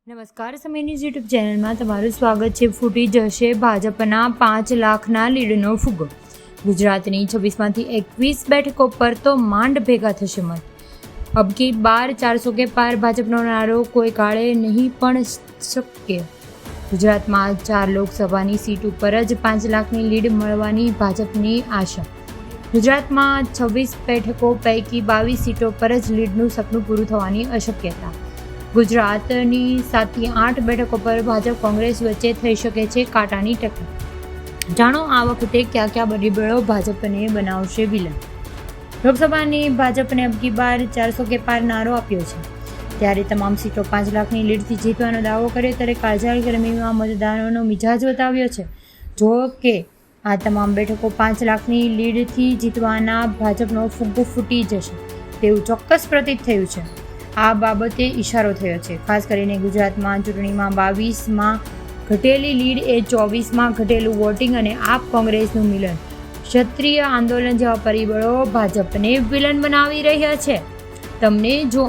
નમસ્કાર, સમય news YouTube ચેનલમાં તમારું સ્વાગત છે. ફૂટી જશે ભાજપના 5 લાખના લીડનો ફુગ્ગો. ગુજરાતની 26માંથી 21 બેઠકો પર તો માંડ ભેગા થશે મત. અબકી બાર 400 કે પાર ભાજપનો નારો કોઈ કાળે નહીં પણ શક્ય. ગુજરાતમાં 4 લોકસભાની સીટ ઉપર જ 5 લાખની લીડ મળવાની ભાજપની આશા. ગુજરાતમાં 26 બેઠકો પૈકી 22 સીટો પર જ લીડનું સપનું પૂરું થવાની અશક્યતા. ગુજરાતની 7 થી 8 બેઠકો પર ભાજપ કોંગ્રેસ વચ્ચે થઈ શકે છે કાંટાની ટક્કર. જાણો આ વખતે ક્યાં ક્યાં પરિબળો ભાજપને બનાવશે વિલન. લોકસભાની ભાજપને અબકી બાર 400 કે પાર નારો આપ્યો છે, ત્યારે તમામ સીટો 5 લાખની લીડથી જીતવાનો દાવો કર્યો, ત્યારે કાળઝાળ ગરમીમાં મતદારોનો મિજાજ બતાવ્યો છે. જો કે આ તમામ બેઠકો 5 લાખની લીડથી જીતવાના ભાજપનો ફુગ્ગો ફૂટી જશે તેવું ચોક્કસ પ્રતીત થયું છે. આ બાબતે ઇશારો થયો છે. ખાસ કરીને ગુજરાતમાં ચૂંટણીમાં 22માં ઘટેલી લીડ એ 24માં ઘટેલું વોટિંગ અને આપ કોંગ્રેસનું મિલન, ક્ષત્રિય આંદોલન જેવા પરિબળો ભાજપને વિલન બનાવી રહ્યા છે. તમને જો